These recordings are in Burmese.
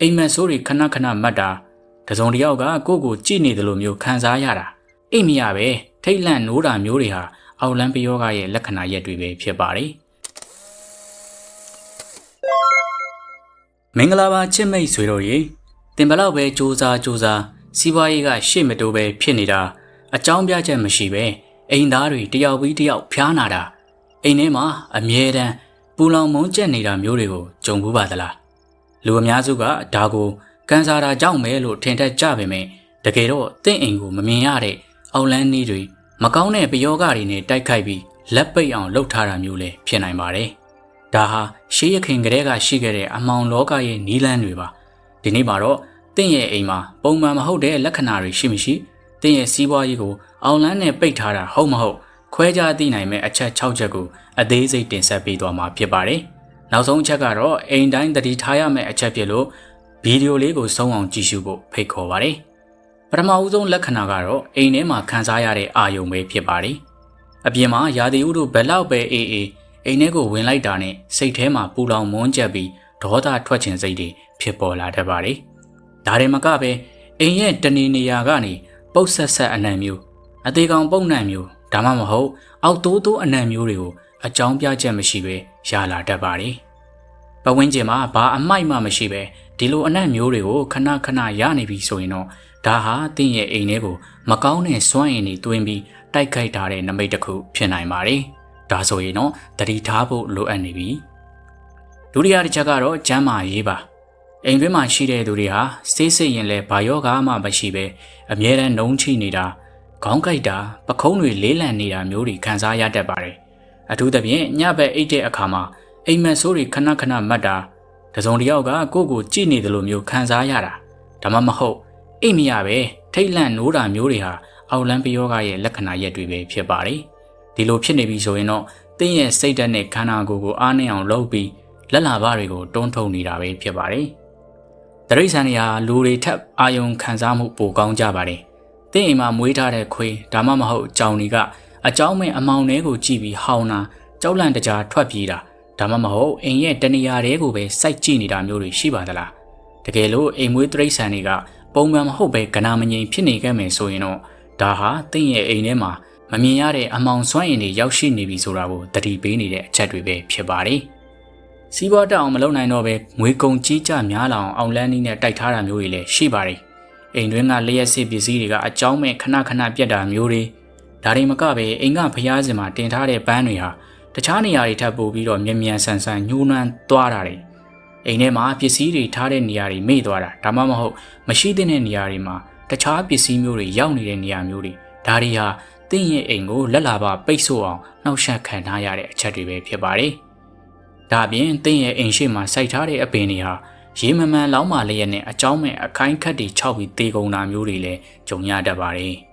အိမ်မက်ဆိုးတွေခဏခဏမတ်တာတစုံတစ်ယောက်ကကိုကြည့်နေတယ်လို့မျိုးခံစားရတာအိမ်မရပဲထိတ်လန့်နိုးတာမျိုးတွေဟာအောက်လန်းပယောဂရဲ့လက္ခဏာရက်တွေပဲဖြစ်ပါတယ်မင်္ဂလာပါချစ်မိတ်ဆွေတို့ရေတင်ဘလောက်ပဲစူးစမ်းစီးပွားရေးကရှေ့မတိုးပဲဖြစ်နေတာအကြောင်းပြချက်မရှိပဲအိမ်သားတွေတယောက်ပြီးတယောက်ဖျားနာတာအိမ်ထဲမှာအမြဲတမ်းပူလောင်မုန်းကျက်နေတာမျိုးတွေကိုကြုံဘူးပါသလားလူအများစုကဒါကိုကန်ဆာတာကြောင့်ပဲလို့ထင်တတ်ကြပေမဲ့တကယ်တော့တင့်အိမ်ကိုမမြင်ရတဲ့အောက်လန်းနည်းတွေမကောင်းတဲ့ပယောဂတွေနဲ့တိုက်ခိုက်ပြီးလက်ပိတ်အောင်လှုပ်ထားတာမျိုးလည်းဖြစ်နိုင်ပါတယ်ဒါဟာရှေးရခင်ကတည်းကရှိခဲ့တဲ့အမှောင်လောကရဲ့နီးလန်းတွေပါဒီနေ့မှာတော့တင့်ရဲ့အိမ်မှာပုံမှန်မဟုတ်တဲ့လက္ခဏာတွေရှိမရှိတင့်ရဲ့စီးပွားရေးကိုအောင်လန်းနဲ့ပိတ်ထားတာဟုတ်မဟုတ်ခွဲခြားသိနိုင်မဲ့အချက်6ချက်ကိုအသေးစိတ်တင်ဆက်ပေးသွားမှာဖြစ်ပါတယ်နောက်ဆုံးအချက်ကတော့အိမ်တိုင်းတတိထားရမယ့်အချက်ဖြစ်လို့ဗီဒီယိုလေးကိုဆုံးအောင်ကြည့်ရှုဖို့ဖိတ်ခေါ်ပါတယ်ပထမဦးဆုံးလက္ခဏာကတော့အိမ်ထဲမှာခံစားရတဲ့အာယုံပဲဖြစ်ပါတယ်အပြင်မှာရာသီဥတုဘယ်လောက်ပဲအေးအိမ်ထဲကိုဝင်လိုက်တာနဲ့စိတ်ထဲမှာပူလောင်မွန်းကျက်ပြီးဒေါသထွက်ခြင်းစိတ်တွေဖြစ်ပေါ်လာတတ်ပါတယ်ဒါတွေမကပဲအိမ်ရဲ့တနေရာကနေပုတ်ဆက်အနံမျိုးအသေးကောင်ပုံနှံမျိုးဒါမှမဟုတ်အောက်တိုးအနံမျိုးတွေကိုအကြောင်းပြချက်မရှိပဲရလာတတ်ပါတယ်ပဝင်းကျင်မှာဘာအမိုက်မှမရှိပဲဒီလိုအနံမျိုးတွေကိုခဏရနေပြီဆိုရင်တော့ဒါဟာတင့်ရဲ့အိမ်ထဲကိုမကောင်းတဲ့စွမ်းအင်တွေတွင်းပြီးတိုက်ခိုက်ထားတဲ့နမိတ်တစ်ခုဖြစ်နိုင်ပါတယ်ဒါဆိုရင်တော့တတိထားဖို့လိုအပ်နေပြီဒုတိယတစ်ချက်ကတော့ကျန်းမာရေးပါအိမ်တွင်းမှာရှိတဲ့သူတွေဟာစိတ်ရင်လဲဘာယောဂမှမရှိပဲအမြဲတမ်းနှုံးချိနေတာခေါင်းကိုက်တာပခုံးတွေလေးလံနေတာမျိုးတွေခံစားရတတ်ပါတယ်အထူးသဖြင့်ညဘက်အိတ်တဲ့အခါမှာအိမ်မက်ဆိုးတွေခဏမတ်တာတစုံတစ်ယောက်ကကိုကြည့်နေတယ်လို့မျိုးခံစားရတာဒါမှမဟုတ်အိမ်မရပဲထိတ်လန့်နိုးတာမျိုးတွေဟာအောက်လန်းပယောဂရဲ့လက္ခဏာရက်တွေပဲဖြစ်ပါတယ်ဒီလိုဖြစ်နေပြီဆိုရင်တော့တင်းရဲ့စိတ်ဓာတ်နဲ့ခန္ဓာကိုယ်ကိုအားနည်းအောင်လုပ်ပြီးလက်လာဘတွေကိုတွန်းထုတ်နေတာပဲဖြစ်ပါတယ်တရိษံတွေဟာလူတွေထပ်အာယုံခံစားမှုပိုကောင်းကြပါတယ်တင်းအိမ်မှာမွေးထားတဲ့ခွေးဒါမှမဟုတ်ကြောင်တွေကအကြောင်းမဲ့အမောင်ထဲကိုကြည့်ပြီးဟောင်းတာကြောက်လန့်တကြားထွက်ပြေးတာဒါမှမဟုတ်အိမ်ရဲ့တနေရာတွေကိုပဲစိုက်ကြည့်နေတာမျိုးတွေရှိပါသလားတကယ်လို့အိမ်မွေးတရိษံတွေကပုံမှန်မဟုတ်ပဲကနာမငြိမ်ဖြစ်နေခဲ့မယ်ဆိုရင်တော့ဒါဟာတင်းရဲ့အိမ်ထဲမှာမမြင်ရတဲ့အမောင်စွမ်းအင်တွေရောက်ရှိနေပြီဆိုတာကိုသတိပေးနေတဲ့အချက်တွေပဲဖြစ်ပါတယ်စီးပွားတက်အောင်မလုပ်နိုင်တော့ပဲငွေကုန်ကြီးကြများလာအောင်အောင်လန်းနည်းနဲ့တိုက်ထားတာမျိုးတွေလည်းရှိပါတယ်အိမ်တွင်းကလျှက်စစ်ပစ္စည်းတွေကအကြောင်းမဲ့ခဏပြက်တာမျိုးတွေဒါတွေမကပဲအိမ်ကဖျားစင်မှာတင်ထားတဲ့ပန်းတွေဟာတခြားနေရာတွေထပ်ပို့ပြီးတော့မြန်ဆန်ညှိုးနှမ်းသွားတာတွေအိမ်ထဲမှာပစ္စည်းတွေထားတဲ့နေရာတွေမေ့သွားတာဒါမှမဟုတ်မရှိတဲ့နေရာတွေမှာတခြားပစ္စည်းမျိုးတွေရောက်နေတဲ့နေရာမျိုးတွေဒါတွေဟာတင့်ရဲ့အိမ်ကိုလက်လာပါပိတ်ဆို့အောင်နှောက်ယှက်ခံထားရတဲ့အချက်တွေပဲဖြစ်ပါတယ်ဒါပြင်တင့်ရဲ့အိမ်ရှိမှာစိုက်ထားတဲ့အပင်တွေဟာရေမမှန်လောင်းမာလျက်နဲ့အကြောင်းမဲ့အခိုင်ခတ်တွေခြောက်ပြီးတေကုန်တာမျိုးတွေလည်းကြုံရတတ်ပါတယ်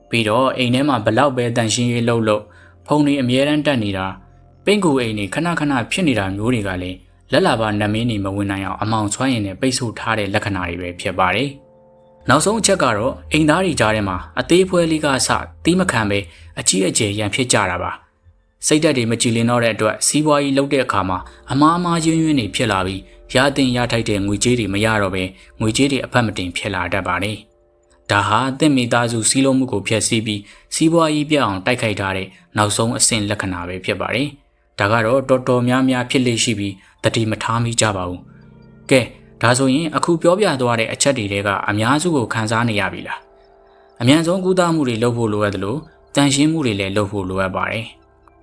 ပြီးတော့အိမ်ထဲမှာဘလောက်ပဲတန်ရှင်းရေးလုပ်ဖုန်းတွေအမြဲတမ်းတက်နေတာပင့်ကူအိမ်တွေခဏဖြစ်နေတာမျိုးတွေကလည်းလက်လာပါနမင်းတွေမဝင်နိုင်အောင်အမောင်ဆွမ်းရင်နဲ့ပိတ်ဆို့ထားတဲ့လက္ခဏာတွေပဲဖြစ်ပါတယ်နောက်ဆုံးအချက်ကတော့အိမ်သားတွေကြားထဲမှာအသေးဖွဲလေးကအစတီးမခံပဲအကြီးအကျယ်ရန်ဖြစ်ကြတာပါစိတ်ဓာတ်တွေမကြည်လင်တော့တဲ့အတွက်စီးပွားရေးလုပ်တဲ့အခါမှာအမားယွင်းနေဖြစ်လာပြီးရတင်ရထိုက်တဲ့ငွေကြေးတွေမရတော့ပဲငွေကြေးတွေအဖက်မတင်ဖြစ်လာတတ်ပါတယ်ဒါဟာတင့်မိသားစုစီးလုံးမှုကိုဖျက်ဆီးပြီးစီးပွားရေးပြအောင်တိုက်ခိုက်ထားတဲ့နောက်ဆုံးအဆင့်လက္ခဏာပဲဖြစ်ပါတယ်ဒါကတော့တော်တော်များဖြစ်လေရှိပြီးတတိမထားမိကြပါဘူးကဲဒါဆိုရင်အခုပြောပြသွားတဲ့အချက်တွေကအများစုကိုခန်းစားနေရပြီလားအမြန်ဆုံးကုသမှုတွေလုပ်ဖို့လိုအပ်တယ်လို့တန်ရှင်းမှုတွေလည်းလုပ်ဖို့လိုအပ်ပါတယ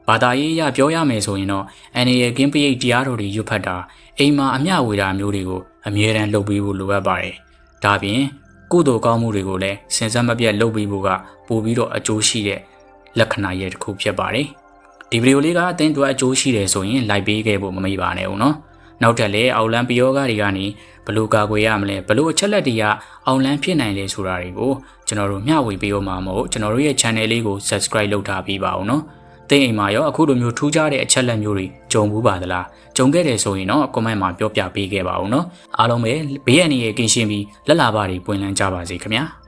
်ဘာသာရေးအရပြောရမယ်ဆိုရင်တော့အန်ရယ်ကင်းပရိတ်တရားတော်တွေရွတ်ဖတ်တာအိမ်မှာအမျှဝေတာမျိုးတွေကိုအမြဲတမ်းလုပ်ပေးဖို့လိုအပ်ပါတယ်ဒါပြင်ကုသိုလ်ကောင်းမှုတွေကိုလည်းစင်စက်မပြတ်လုပ်ပေးဖို့ကပိုပြီးတော့အကျိုးရှိတဲ့လက္ခဏာရဲ့တစ်ခုဖြစ်ပါတယ်ဒီဗီဒီယိုလေးကအသင်တို့အကျိုးရှိတယ်ဆိုရင် like ပေးခဲ့ဖို့မမေ့ပါနဲ့ဦးနော်နောက်ထပ်လည်းအောက်လန်းပယောဂတွေကနေဘလို့ကာကွယ်ရမလဲဘလို့အချက်လက်တွေကအောက်လန်းဖြစ်နိုင်လဲဆိုတာတွေကိုကျွန်တော်တို့မျှဝေပေးအောင်မှာမဟုတ်ကျွန်တော်တို့ရဲ့ channel လေးကို subscribe လုပ်ထားပြီးပါအောင်နော်တင်းအိမ်မှာရောအခုလိုမျိုးထူးခြားတဲ့အချက်လက်မျိုးတွေကြုံဘူးပါသလားကြုံခဲ့တယ်ဆိုရင်တော့ comment မှာပြောပြပေးခဲ့ပါဦးနော်အားလုံးပဲဘေးရန်ရဲ့ကင်းရှင်းပြီးလက်လာပါတွေပွင့်လန်းကြပါစေခင်ဗျာ